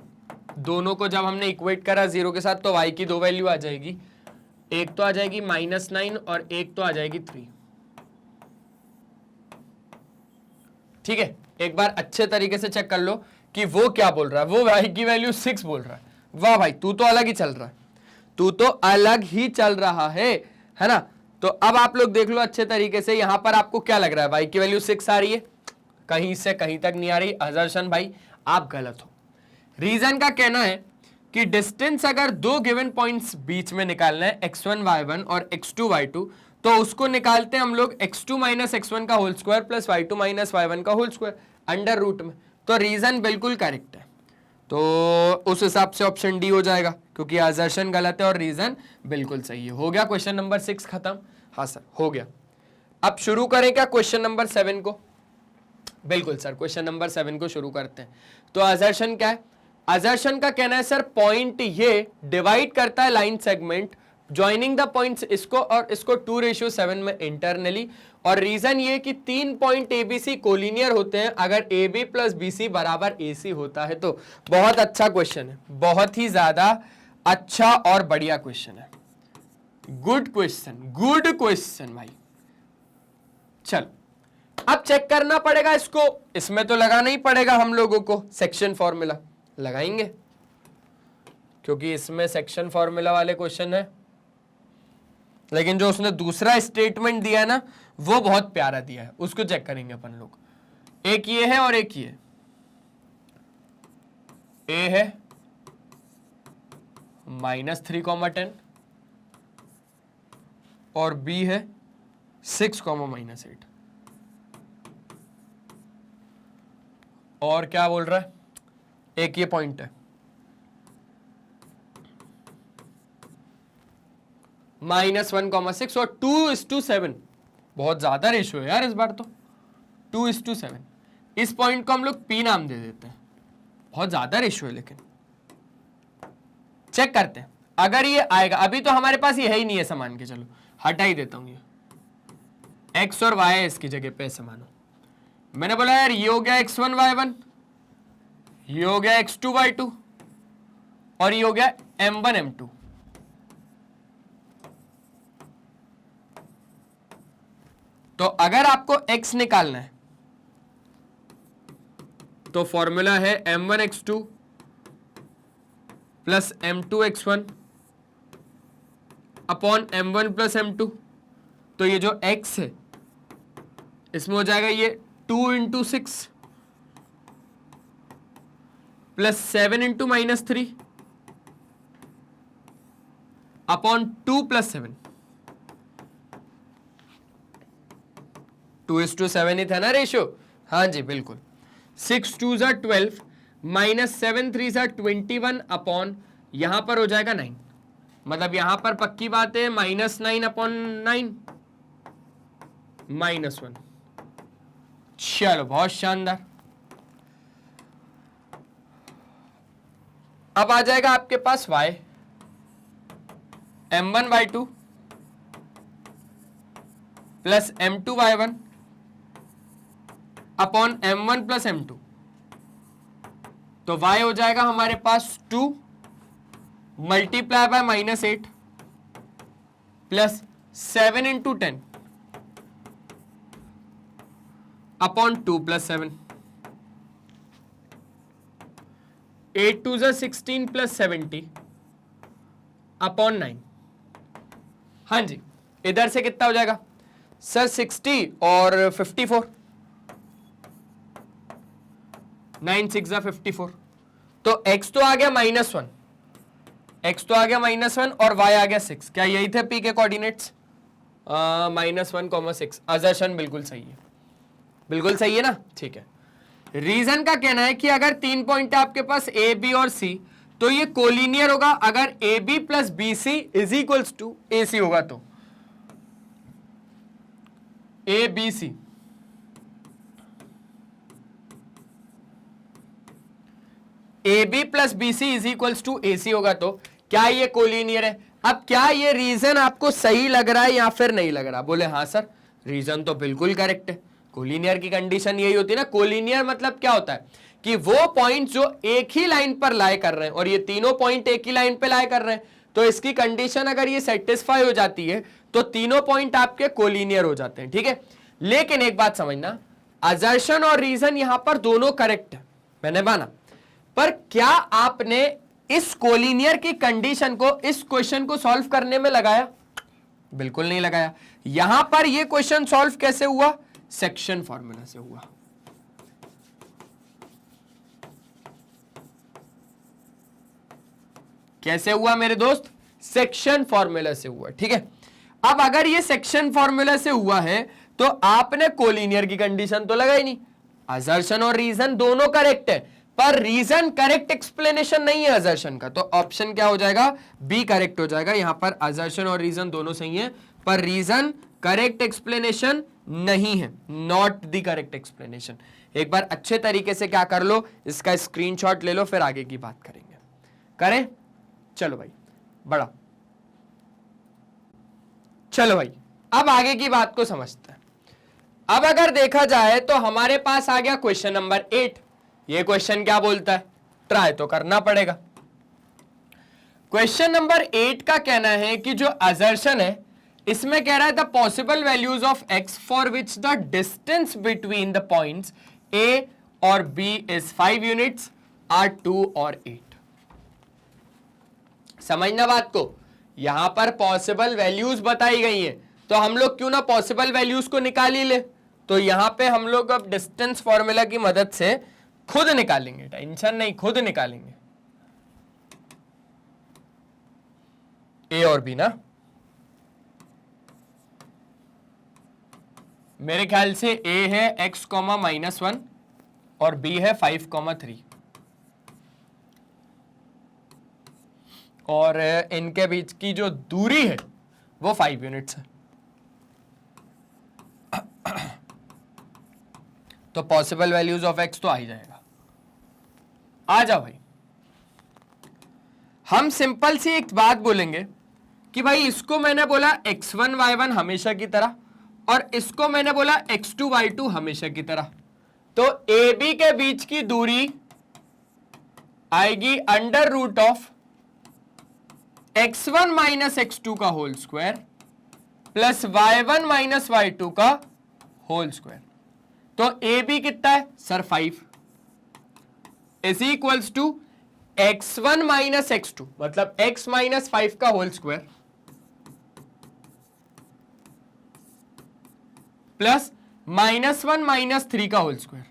दोनों को जब हमने इक्वेट करा 0 के साथ तो y की 2 वैल्यू आ जाएगी, एक तो आ जाएगी -9 और एक तो आ जाएगी 3। ठीक है, एक बार अच्छे तरीके से चेक कर लो कि वो क्या बोल रहा है। वो y की वैल्यू 6 बोल रहा है। वाह भाई, तू तो अलग ही चल रहा है, तू तो अलग ही चल रहा है ना। तो अब आप लोग देख लो अच्छे तरीके से, यहां पर आपको क्या लग रहा है, y की वैल्यू 6 आ रही है, कहीं से कहीं तक नहीं आ रही। अजर्शन भाई आप गलत हो। रीजन का कहना है कि डिस्टेंस अगर दो गिवन पॉइंट्स बीच में निकालना है x1 y1 और x2 y2, तो उसको निकालते हैं हम लोग x2 माइनस x1 का whole square plus y2 minus y1 का होल स्क्वायर अंडर रूट में। तो रीजन बिल्कुल करेक्ट है, तो उस हिसाब से ऑप्शन डी हो जाएगा, क्योंकि असर्शन गलत है और रीजन बिल्कुल सही है। हो गया क्वेश्चन नंबर 6 खत्म। हाँ सर हो गया। अब शुरू करें क्या क्वेश्चन नंबर 7 को? बिल्कुल सर, क्वेश्चन नंबर 7 को शुरू करते हैं। तो असर्शन क्या है? असर्शन का कहना है सर पॉइंट ये डिवाइड करता है line segment joining the points इसको और इसको 2:7 में इंटरनली। और रीजन ये कि 3 पॉइंट एबीसी कोलिनियर होते हैं अगर AB प्लस BC बराबर AC होता है। तो बहुत अच्छा क्वेश्चन है, बहुत ही ज्यादा अच्छा और बढ़िया क्वेश्चन है। गुड क्वेश्चन भाई। चल अब चेक करना पड़ेगा इसको, इसमें तो लगाना ही पड़ेगा हम लोगों को सेक्शन फॉर्मूला लगाएंगे, क्योंकि इसमें सेक्शन फॉर्मूला वाले क्वेश्चन है। लेकिन जो उसने दूसरा स्टेटमेंट दिया है ना, वो बहुत प्यारा दिया है, उसको चेक करेंगे अपन लोग। एक ये है और एक ये, ए है -3,10 और बी है 6,-8। और क्या बोल रहा है, एक ये पॉइंट है -1,6 और 2:7। बहुत ज्यादा रेशियो है यार इस बार तो, 2:7। इस पॉइंट को हम लोग P नाम दे देते हैं, बहुत ज्यादा रेशियो है। लेकिन चेक करते हैं अगर ये आएगा। अभी तो हमारे पास ये है ही नहीं है समान के, चलो हटा ही देता हूं ये x और y है इसकी जगह पे समान। मैंने बोला यार ये हो गया x1 y1, ये हो गया x2 y2 और ये हो गया m1 m2। तो अगर आपको x निकालना है तो फॉर्मूला है m1 x2 plus m2 x1 upon m1 plus m2। तो ये जो x है इसमें हो जाएगा ये 2 × 6 प्लस 7 × -3 अपॉन 2 + 7। 2:7 ही था ना रेशियो? हाँ जी बिल्कुल। 6 2 = 12 -7 3 = 21 अपॉन यहां पर हो जाएगा 9। मतलब यहां पर पक्की बात है -9 अपॉन 9 -1। चलो बहुत शानदार। अब आ जाएगा आपके पास y m1y2 plus m2y1 upon m1 plus m2, तो y हो जाएगा हमारे पास 2 multiply by -8 plus 7 into 10 upon 2 plus 7, 8 2 ज़ा 16 प्लस 70 अपॉन 9। हाँ जी, इधर से कितना हो जाएगा सर 60 और 54, 9 6 ज़ा 54, तो x तो आ गया -1, x तो आ गया -1 और y आ गया 6। क्या यही थे p के कोऑर्डिनेट्स? -1, 6। असर्शन बिल्कुल सही है, बिल्कुल सही है ना, ठीक है। रीजन का कहना है कि अगर 3 पॉइंट है आपके पास a b और c, तो ये कोलिनियर होगा अगर A B plus B C is equals to A C होगा, तो A B C A B plus B C is equals to A C होगा, तो क्या ये कोलिनियर है? अब क्या ये रीजन आपको सही लग रहा है या फिर नहीं लग रहा? बोले हाँ सर, रीजन तो बिल्कुल करेक्ट है। कोलिनियर की कंडीशन यही होती है ना। कोलिनियर मतलब क्या होता है कि वो पॉइंट जो एक ही लाइन पर लाई कर रहे हैं, और ये तीनों पॉइंट एक ही लाइन पे लाई कर रहे हैं, तो इसकी कंडीशन अगर ये सेटिस्फाई हो जाती है तो तीनों पॉइंट आपके कोलिनियर हो जाते हैं, ठीक है। लेकिन एक बात समझना, असर्शन और रीजन यहां पर दोनों करेक्ट है, मैंने माना, पर क्या आपने इस कोलिनियर की कंडीशन को इस क्वेश्चन को सॉल्व करने में लगाया? बिल्कुल नहीं लगाया। यहां पर यह क्वेश्चन सॉल्व कैसे हुआ? सेक्शन फॉर्मूला से हुआ। कैसे हुआ मेरे दोस्त? सेक्शन फॉर्मूला से हुआ, ठीक है। अब अगर ये सेक्शन फॉर्मूला से हुआ है तो आपने कोलिनियर की कंडीशन तो लगाई नहीं। असर्शन और रीजन दोनों करेक्ट है, पर रीजन करेक्ट एक्सप्लेनेशन नहीं है असर्शन का, तो ऑप्शन क्या हो जाएगा? बी करेक्ट हो जाएगा। यहां पर असर्शन और रीजन दोनों सही है, पर रीजन करेक्ट एक्सप्लेनेशन नहीं है, नॉट द करेक्ट एक्सप्लेनेशन। एक बार अच्छे तरीके से क्या कर लो, इसका स्क्रीनशॉट ले लो, फिर आगे की बात करेंगे। करें? चलो भाई, बड़ा चलो भाई, अब आगे की बात को समझते हैं। अब अगर देखा जाए तो हमारे पास आ गया क्वेश्चन नंबर 8। ये क्वेश्चन क्या बोलता है? ट्राई तो करना पड़ेगा। क्वेश्चन नंबर 8 का कहना है कि जो असर्शन है इसमें कह रहा है the possible values of x for which the distance between the points a और b इज 5 यूनिट्स आर 2 और 8। समझना बात को, यहां पर पॉसिबल वैल्यूज बताई गई हैं, तो हम लोग क्यों ना पॉसिबल वैल्यूज को निकाल ही ले। तो यहां पे हम लोग अब डिस्टेंस फॉर्मूला की मदद से खुद निकालेंगे, टेंशन नहीं, खुद निकालेंगे ए और बी ना। मेरे ख्याल से a है x, -1 और b है 5, 3, और इनके बीच की जो दूरी है वो 5 यूनिट्स है। तो पॉसिबल वैल्यूज ऑफ x तो आ ही जाएगा। आ जाओ भाई, हम सिंपल सी एक बात बोलेंगे कि भाई इसको मैंने बोला x1 y1 हमेशा की तरह, और इसको मैंने बोला x2 y2 हमेशा की तरह, तो ए बी के बीच की दूरी आएगी under root of x1 minus x2 का whole square plus y1 minus y2 का होल स्क्वायर। तो ए बी कितना है sir? 5 is equals to x1 minus x2, मतलब x माइनस 5 का होल स्क्वायर प्लस -1 माइनस 3 का होल स्क्वायर,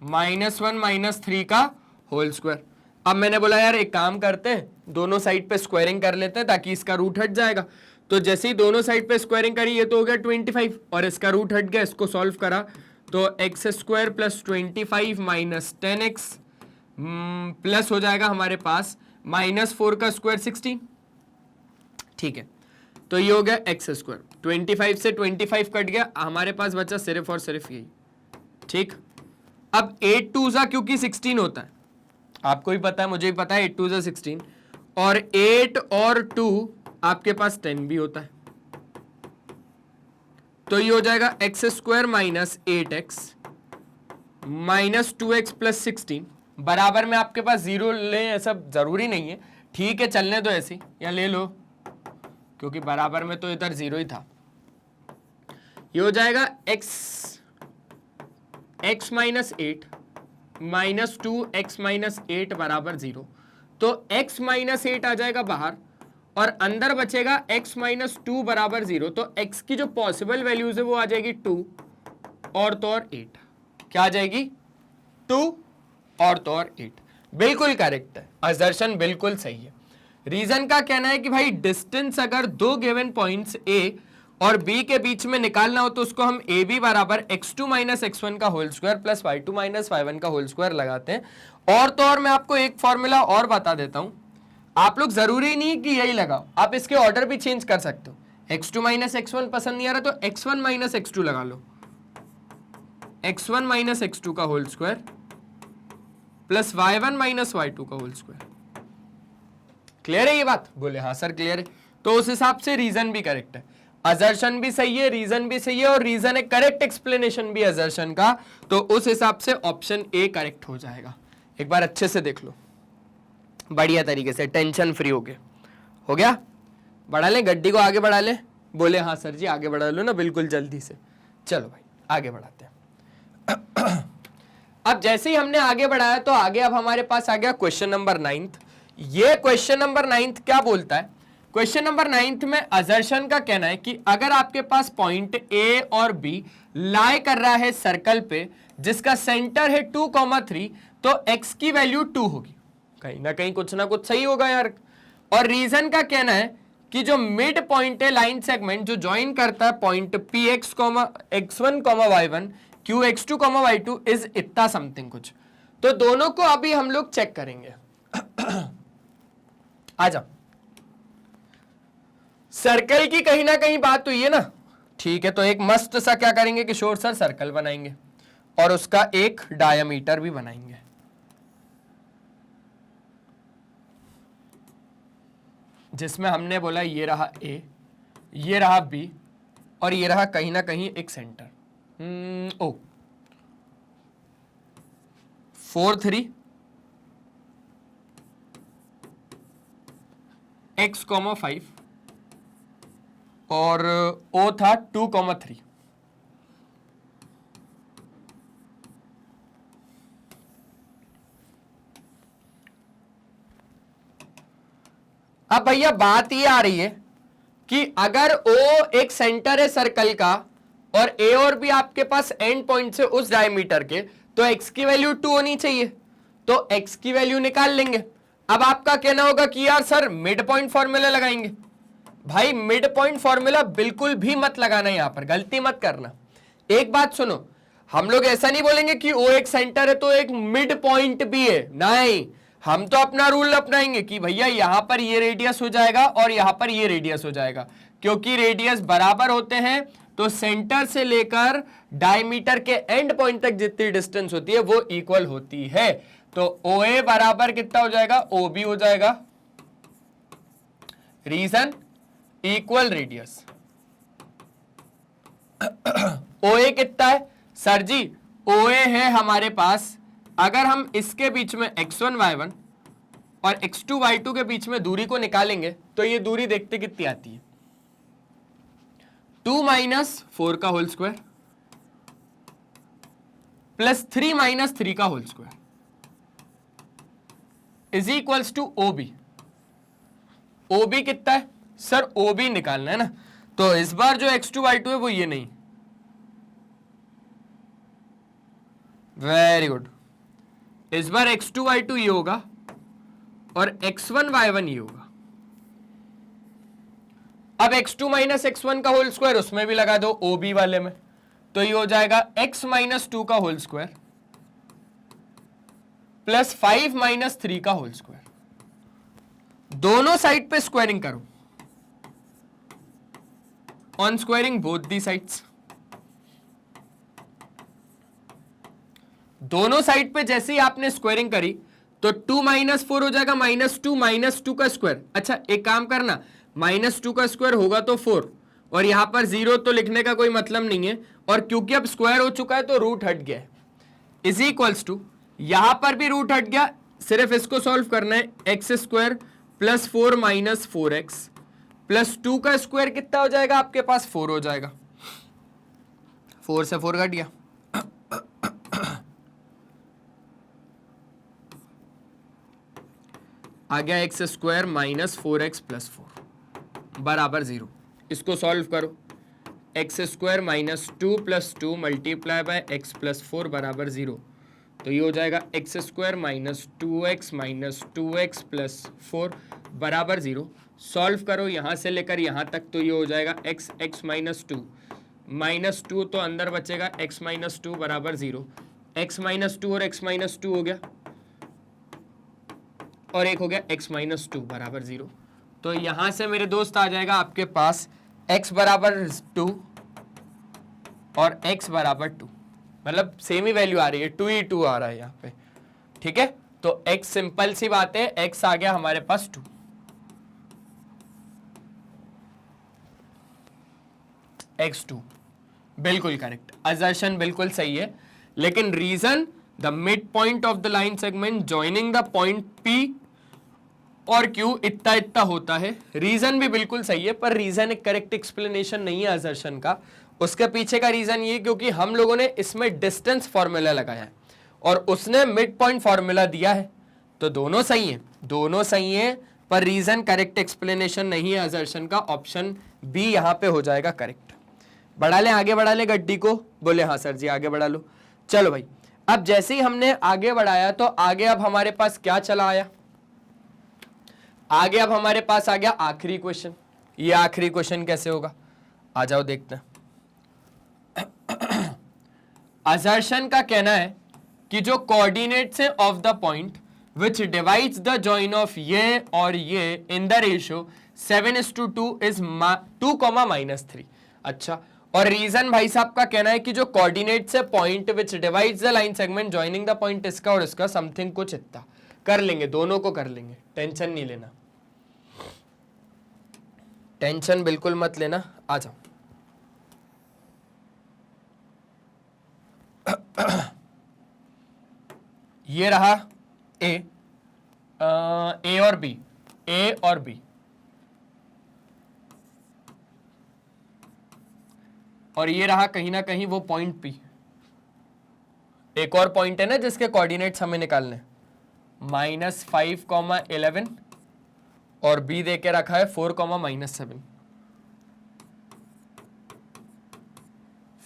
-1 माइनस 3 का whole square. अब मैंने बोला यार एक काम करते हैं, दोनों साइड पे स्क्वायरिंग कर लेते हैं ताकि इसका रूट हट जाएगा। तो जैसे ही दोनों साइड पे स्क्वायरिंग करी, ये तो हो गया 25 और इसका रूट हट गया, इसको सॉल्व करा तो x square plus 25 minus 10x plus हो जाएगा हमारे पास -4 का स्क्वायर 16, ठीक है। तो ये हो गया x स्क्वायर, 25 से 25 कट गया, हमारे पास बचा सिर्फ और सिर्फ यही, ठीक। अब 8 2 क्योंकि 16 होता है, आपको भी पता है, मुझे भी पता है, 8 2 ज़ा 16 और 8 और 2 आपके पास 10 भी होता है, तो ये हो जाएगा x square minus 8x minus 2x plus 16 बराबर में आपके पास जीरो ले, ऐसा जरूरी नहीं है, ठीक है चलने दो ऐसे, या ले लो क्योंकि बराबर में तो इधर जीरो ही था। ये हो जाएगा x minus 8 minus 2x minus 8 बराबर 0, तो x माइनस 8 आ जाएगा बाहर और अंदर बचेगा x माइनस 2 बराबर 0, तो x की जो पॉसिबल वैल्यूज है वो आ जाएगी 2 और तो और 8। क्या आ जाएगी? 2 और तो और 8। बिल्कुल करेक्ट है, असर्शन बिल्कुल सही है। रीजन का कहना है कि भाई डिस्टेंस अगर दो गिवन पॉइंट्स a और b के बीच में निकालना हो तो उसको हम ए बी बराबर x2 माइनस x1 का whole square plus y2 minus y1 का होल स्क्वायर लगाते हैं। और तो और मैं आपको एक फॉर्मूला और बता देता हूं, आप लोग जरूरी नहीं कि यही लगाओ, आप इसके ऑर्डर भी चेंज कर सकते हो। x2 माइनस x1 पसंद नहीं आ रहा तो x1 माइनस x2 लगा लो, x1 माइनस x2 का whole square plus y1 minus y2 का होल स्क्वायर। क्लियर है ये बात? बोले हाँ सर क्लियर है। तो उस हिसाब से रीजन भी करेक्ट है, असर्शन भी सही है, रीजन भी सही है, और रीजन है करेक्ट एक्सप्लेनेशन भी असर्शन का, तो उस हिसाब से ऑप्शन ए करेक्ट हो जाएगा। एक बार अच्छे से देख लो, बढ़िया तरीके से, टेंशन फ्री हो गया। बढ़ा ले गड्डी को, आगे बढ़ा ले। बोले हाँ सर जी आगे बढ़ा लो ना, बिल्कुल जल्दी से। चलो भाई आगे बढ़ाते हैं। अब जैसे ही हमने आगे बढ़ाया तो आगे अब हमारे पास आ गया क्वेश्चन नंबर 9। ये क्वेश्चन नंबर 9 क्या बोलता है? क्वेश्चन नंबर 9 में असर्शन का कहना है कि अगर आपके पास पॉइंट ए और बी लाई कर रहा है सर्कल पे जिसका सेंटर है 2,3, तो x की वैल्यू 2 होगी। कहीं ना कहीं कुछ ना कुछ सही होगा यार। और रीजन का कहना है कि जो मिड पॉइंट है लाइन सेगमेंट जो ज्वाइन करता है point px, x1, y1, qx2, y2 is इतना समथिंग कुछ। तो दोनों को अभी हम लोग चेक करेंगे। आ जाओ, सर्कल की कहीं ना कहीं बात हुई है ना, ठीक है। तो एक मस्त सा क्या करेंगे किशोर सर, सर्कल बनाएंगे और उसका एक डायमीटर भी बनाएंगे। जिसमें हमने बोला ये रहा ए, ये रहा बी और ये रहा कहीं ना कहीं एक सेंटर ओ 4 3 x, 5 और o था 2,3। अब भैया बात ये आ रही है कि अगर O एक सेंटर है सर्कल का और A और B आपके पास एंड पॉइंट से उस डायमीटर के, तो x की वैल्यू 2 होनी चाहिए, तो x की वैल्यू निकाल लेंगे। अब आपका कहना होगा कि यार सर मिड पॉइंट फॉर्मूला लगाएंगे। भाई मिड पॉइंट फॉर्मूला बिल्कुल भी मत लगाना, यहां पर गलती मत करना। एक बात सुनो, हम लोग ऐसा नहीं बोलेंगे कि O एक सेंटर है तो एक मिड पॉइंट भी है, नहीं। हम तो अपना रूल अपनाएंगे कि भैया यहां पर ये रेडियस हो जाएगा और यहां पर ये रेडियस हो जाएगा, क्योंकि रेडियस बराबर होते हैं तो सेंटर से लेकर डायमीटर के एंड पॉइंट तक जितनी डिस्टेंस होती है वो इक्वल होती है। तो OA बराबर कितना हो जाएगा? OB हो जाएगा। Reason equal radius. OA कितना है सर जी? OA है हमारे पास, अगर हम इसके बीच में x1 y1 और x2 y2 के बीच में दूरी को निकालेंगे तो ये दूरी देखते कितनी आती है? 2 माइनस 4 का होल स्क्वायर प्लस 3 माइनस 3 का whole square is equals to OB। OB कितना है सर? OB निकालना है ना, तो इस बार जो x2 y2 है वो ये नहीं। वेरी गुड, इस बार x2 y2 ये होगा और x1 y1 ये होगा। अब x2 माइनस x1 का होल स्क्वायर उसमें भी लगा दो OB वाले में, तो ये हो जाएगा x माइनस 2 का होल स्क्वायर प्लस 5 माइनस 3 का होल स्क्वायर। दोनों साइड पे स्क्वायरिंग करो, on squaring both the sides. दोनों साइड पे जैसे ही आपने स्क्वायरिंग करी तो 2 माइनस 4 हो जाएगा -2 -2 का स्क्वायर। अच्छा एक काम करना, -2 का स्क्वायर होगा तो 4, और यहां पर 0 तो लिखने का कोई मतलब नहीं है, और क्योंकि अब स्क्वायर हो चुका है तो रूट हट गया है, इज इक्वल्स टू, यहां पर भी रूट हट गया, सिर्फ इसको सॉल्व करना है, x square plus 4 minus 4x plus 2 का स्क्वायर कितना हो जाएगा आपके पास, 4 हो जाएगा, 4 से 4 घट गया, आ गया x square minus 4x plus 4 बराबर 0। इसको सॉल्व करो, x square minus 2 plus 2 multiply by x plus 4 बराबर 0, तो ये हो जाएगा x square minus 2x minus 2x plus 4 बराबर 0। सॉल्व करो यहाँ से लेकर यहाँ तक, तो ये हो जाएगा x माइनस 2 माइनस 2, तो अंदर बचेगा x माइनस 2 बराबर 0, x माइनस 2 और x माइनस 2 हो गया, और एक हो गया x माइनस 2 बराबर 0। तो यहां से मेरे दोस्त आ जाएगा आपके पास x बराबर 2 और x बराबर 2, मतलब सेम ही वैल्यू आ रही है, 2 ही 2 आ रहा है यहाँ पे, ठीक है। तो x सिंपल सी बात है, x आ गया हमारे पास 2, x2 बिल्कुल करेक्ट, असर्शन बिल्कुल सही है, लेकिन reason the mid point of the line segment joining the point P और Q इतना इतना होता है, रीजन भी बिल्कुल सही है, पर रीजन एक करेक्ट एक्सप्लेनेशन नहीं है असर्शन का। उसके पीछे का रीजन ये क्योंकि हम लोगों ने इसमें डिस्टेंस फॉर्मूला लगाया है और उसने मिड पॉइंट फॉर्मूला दिया है, तो दोनों सही है, दोनों सही है, पर रीजन करेक्ट एक्सप्लेनेशन नहीं है असर्शन का, ऑप्शन बी यहां पे हो जाएगा करेक्ट। बढ़ा ले, आगे बढ़ा ले गड्डी को, बोले हाँ सर जी आगे बढ़ा लो। चलो भाई, अब जैसे ही हमने आगे बढ़ाया तो आगे अब हमारे पास क्या चला आया, आगे अब हमारे पास आ गया आखिरी क्वेश्चन। ये आखिरी क्वेश्चन कैसे होगा, आ जाओ देखते हैं। असर्शन का कहना है कि जो कोऑर्डिनेट्स है of the point which divides the join of ये और ये इन द रेशियो 7:2 इज 2, -3। अच्छा, और रीजन भाई साहब का कहना है कि जो कोऑर्डिनेट्स है point which divides the line segment joining the point इसका और इसका समथिंग कुछ इतना, कर लेंगे, दोनों को कर लेंगे, टेंशन नहीं लेना, टेंशन बिल्कुल मत लेना, आ जाओ। ये रहा ए और बी, ए और बी, और ये रहा कहीं ना कहीं वो पॉइंट पी। एक और पॉइंट है ना जिसके कोऑर्डिनेट्स हमें निकालने, -5, 11 और बी दे के रखा है 4, -7,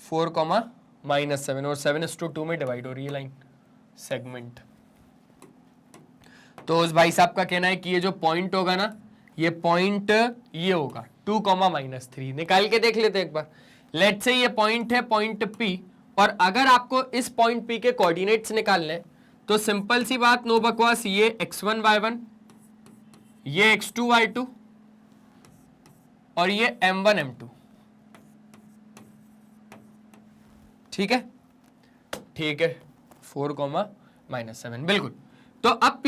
4, -7 और 7:2 में डिवाइड हो रही है लाइन सेगमेंट। तो उस भाई साहब का कहना है कि ये जो पॉइंट होगा ना, ये पॉइंट ये होगा 2, -3। निकाल के देख लेते एक बार। लेट्स से ये पॉइंट है पॉइंट पी, और अगर आपको इस पॉइंट पी के कोऑर्डिनेट्स निकालने तो सिंपल सी बात, नो बकवास, ये x1 y1, ये x2 y2 और ये m1 m2, ठीक है, ठीक है, 4, -7 बिल्कुल। तो अब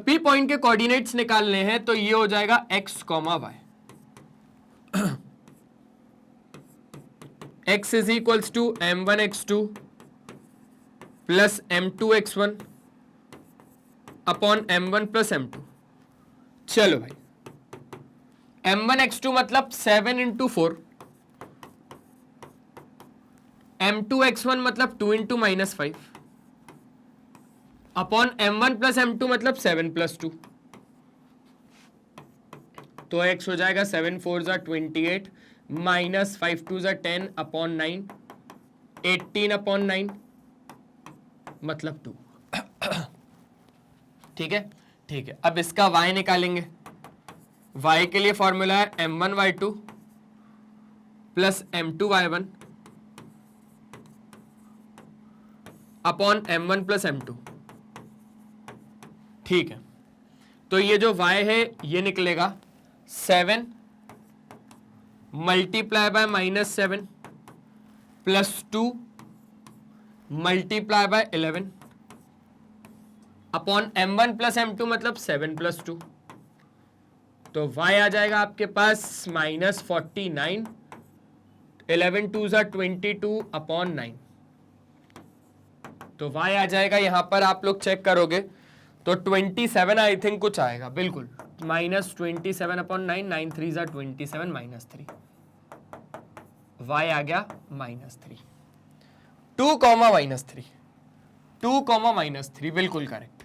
P पॉइंट के कोऑर्डिनेट्स निकालने हैं, तो ये हो जाएगा x, y। x is equals to m1 x2 plus m2 x1 upon m1 plus m2। चलो भाई, m1 x2 मतलब 7 × 4, m2 x1 मतलब 2 × -5 अपॉन m1 प्लस m2 मतलब 7 + 2, तो x हो जाएगा 7 4 = 28 -5 2 = 10 अपॉन 9, 18 अपॉन 9 मतलब 2। ठीक है, ठीक है। अब इसका y निकालेंगे। y के लिए फॉर्मूला है m1 y2 plus m2 y1 upon m1 plus m2। ठीक है, तो ये जो y है ये निकलेगा 7 multiply by -7 plus 2 multiply by 11 upon m1 plus m2 मतलब 7 प्लस 2, तो y आ जाएगा आपके पास -49, 11 2 ज़ा 22 अपॉन 9, तो y आ जाएगा यहां पर आप लोग चेक करोगे तो 27 आई थिंक कुछ आएगा, बिल्कुल -27 अपॉन 9, 9 3 ज़ा 27 -3, y आ गया -3, 2 -3, 2 -3 बिल्कुल करेक्ट।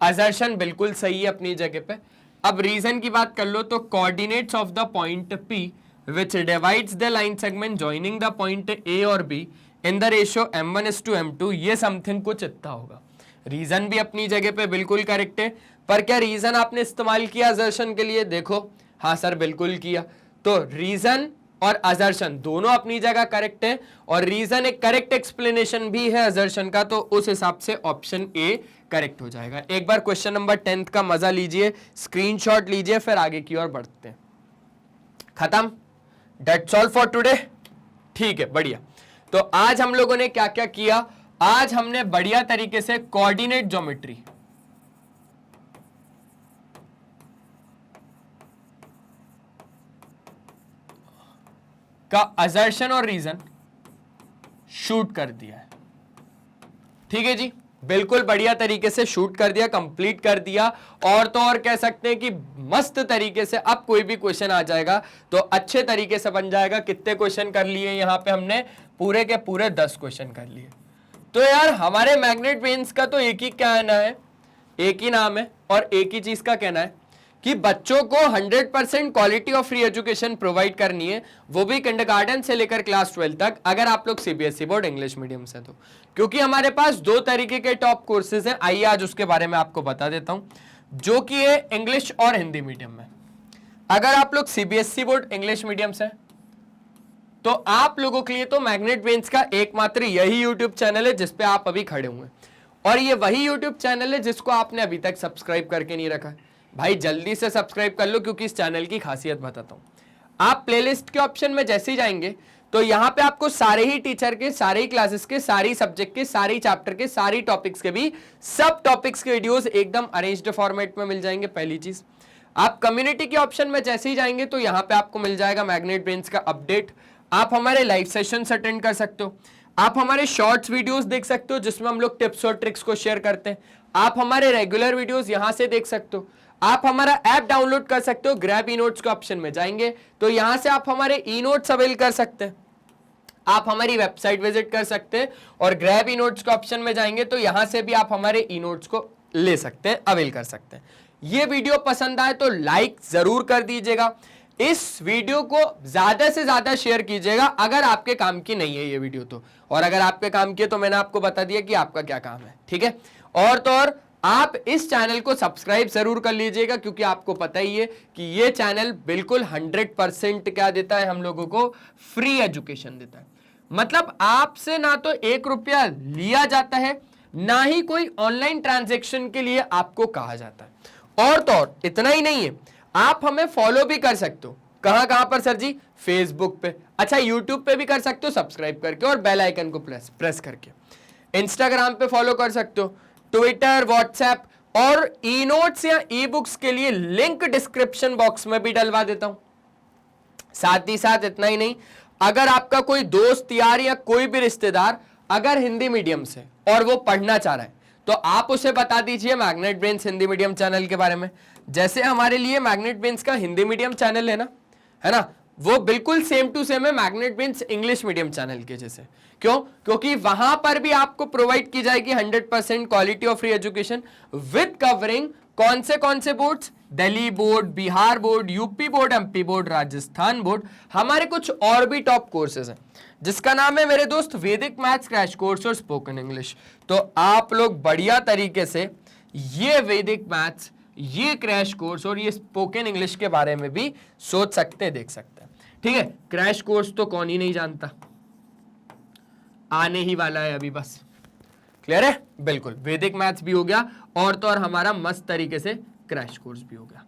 असर्शन बिल्कुल सही है अपनी जगह पे। अब रीजन की बात कर लो तो coordinates of the point P which divides the line segment joining the point A और B in the ratio m1:m2, ये समथिंग कुछ इतना होगा। रीजन भी अपनी जगह पे बिल्कुल करेक्ट है, पर क्या रीजन आपने इस्तेमाल किया असर्शन के लिए? देखो हाँ सर बिल्कुल किया। तो रीजन और असर्शन दोनों अपनी जगह करेक्ट है, और रीजन एक करेक्ट एक्सप्लेनेशन भी है असर्शन का, तो उस हिसाब से ऑप्शन ए करेक्ट हो जाएगा। एक बार क्वेश्चन नंबर 10 का मजा लीजिए, स्क्रीनशॉट लीजिए, फिर आगे की ओर बढ़ते हैं। खत्म, डेट्स ऑल फॉर टुडे। ठीक है, बढ़िया। तो आज हम लोगों ने क्या क्या किया? आज हमने बढ़िया तरीके से कोऑर्डिनेट ज्योमेट्री का असर्शन और रीजन शूट कर दिया है। ठीक है जी, बिल्कुल बढ़िया तरीके से शूट कर दिया, कंप्लीट कर दिया, और तो और कह सकते हैं कि मस्त तरीके से अब कोई भी क्वेश्चन आ जाएगा तो अच्छे तरीके से बन जाएगा। कितने क्वेश्चन कर लिए यहां पे हमने? पूरे के पूरे 10 क्वेश्चन कर लिए। तो यार हमारे मैग्नेट बेन्स का तो एक ही कहना है, एक ही नाम है और एक ही चीज का कहना है कि बच्चों को 100% quality of free education provide करनी है, वो भी किंडरगार्टन से लेकर क्लास 12 तक, अगर आप लोग सीबीएसई बोर्ड इंग्लिश मीडियम से। तो क्योंकि हमारे पास 2 तरीके के टॉप कोर्सेज हैं, आइए आज उसके बारे में आपको बता देता हूं, जो कि है इंग्लिश और हिंदी मीडियम में। अगर आप लोग सीबीएसई बोर्ड इंग्लिश मीडियम से, तो आप लोगों के लिए तो मैग्नेट बेन्स का एकमात्र यही यूट्यूब चैनल है जिसपे आप अभी खड़े हुए हैं, और ये वही यूट्यूब चैनल है जिसको आपने अभी तक सब्सक्राइब करके नहीं रखा है। भाई जल्दी से सब्सक्राइब कर लो, क्योंकि इस चैनल की खासियत बताता हूं। आप प्लेलिस्ट के ऑप्शन में जैसे ही जाएंगे तो यहां पे आपको सारे ही टीचर के, सारे ही क्लासेस के, सारी सब्जेक्ट के, सारी चैप्टर के, सारी टॉपिक्स के भी सब टॉपिक्स के वीडियोस एकदम अरेंज्ड फॉर्मेट में मिल जाएंगे। पहली चीज, आप कम्युनिटी के ऑप्शन में जैसे ही जाएंगे तो यहां पे आपको मिल जाएगा मैग्नेट बेन्स का अपडेट। आप हमारे लाइव सेशंस अटेंड कर सकते हो, आप हमारे शॉर्ट्स वीडियोस देख सकते हो जिसमें हम लोग टिप्स और ट्रिक्स को शेयर करते हैं, आप हमारे रेगुलर वीडियोस यहां से देख सकते हो, आप हमारा ऐप डाउनलोड कर सकते हो। ग्रैब ई नोट्स के ऑप्शन में जाएंगे तो यहां से आप हमारे ई नोट्स अवेल कर सकते हैं, आप हमारी वेबसाइट विजिट कर सकते हैं, और ग्रैब ई नोट्स के ऑप्शन में जाएंगे तो यहां से भी आप हमारे ई नोट्स को ले सकते हैं, अवेल कर सकते हैं। ये वीडियो पसंद आए तो लाइक जरूर कर दीजिएगा, इस वीडियो को ज्यादा से ज्यादा शेयर कीजिएगा अगर आपके काम की नहीं है ये वीडियो तो, और अगर आपके काम की है तो मैंने आपको बता दिया कि आपका क्या काम है। ठीक है, और तो और आप इस चैनल को सब्सक्राइब जरूर कर लीजिएगा, क्योंकि आपको पता ही है कि ये चैनल बिल्कुल 100% क्या देता है हम लोगों को? फ्री एजुकेशन देता है। मतलब आपसे ना तो 1 रुपया लिया जाता है, ना ही कोई ऑनलाइन ट्रांजैक्शन के लिए आपको कहा जाता है। और तो और इतना ही नहीं है, आप हमें फॉलो भी कर सकते हो। कहां पर सर जी? फेसबुक पे, अच्छा यूट्यूब पे भी कर सकते हो सब्सक्राइब करके और बेल आइकन को प्रेस करके। इंस्टाग्राम पे फॉलो कर सकते हो, ट्विटर, व्हाट्सएप, और ई नोट्स या ई बुक्स के लिए लिंक डिस्क्रिप्शन बॉक्स में भी डलवा देता हूं। साथ ही साथ इतना ही नहीं, अगर आपका कोई दोस्त यार या कोई भी रिश्तेदार अगर हिंदी मीडियम से और वो पढ़ना चाह रहा है तो आप उसे बता दीजिए मैग्नेट बेन्स हिंदी मीडियम चैनल के बारे में। जैसे हमारे लिए मैग्नेट बेन्स का हिंदी मीडियम चैनल है ना, वो बिल्कुल सेम टू सेम है मैग्नेट बेन्स इंग्लिश मीडियम चैनल के जैसे। क्यों? क्योंकि वहां पर भी आपको प्रोवाइड की जाएगी 100% quality of free education with covering कौन से boards? Delhi board, Bihar board, UP board, MP board, Rajasthan board, हमारे कुछ और भी टॉप कोर्सेज हैं जिसका नाम है मेरे दोस्त वैदिक मैथ्स क्रैश कोर्स और स्पोकन इंग्लिश। तो आप लोग बढ़िया तरीके से ये वैदिक मैथ्स, ये क्रैश कोर्स और ये स्पोकन इंग्लिश के बारे में भी सोच सकते हैं, देख सकते हैं। ठीक है, क्रैश कोर्स तो कौन ही नहीं जानता, आने ही वाला है अभी बस। क्लियर है? बिल्कुल, वैदिक मैथ्स भी हो गया और तो और हमारा मस्त तरीके से क्रैश कोर्स भी हो गया।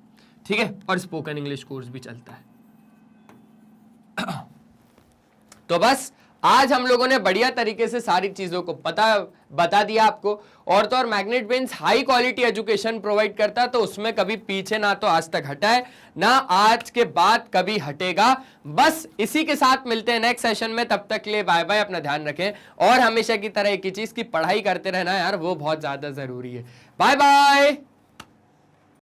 ठीक है, और स्पोकन इंग्लिश कोर्स भी चलता है। तो बस आज हम लोगों ने बढ़िया तरीके से सारी चीजों को बता दिया आपको। और तो और magnet brains high quality education provide करता है, तो उसमें कभी पीछे ना तो आज तक हटा है, ना आज के बाद कभी हटेगा। बस इसी के साथ मिलते हैं नेक्स्ट सेशन में, तब तक के लिए बाय बाय, अपना ध्यान रखें और हमेशा की तरह एक ही चीज की पढ़ाई करते रहना यार, वो बहुत ज्यादा जरूरी है। Bye bye.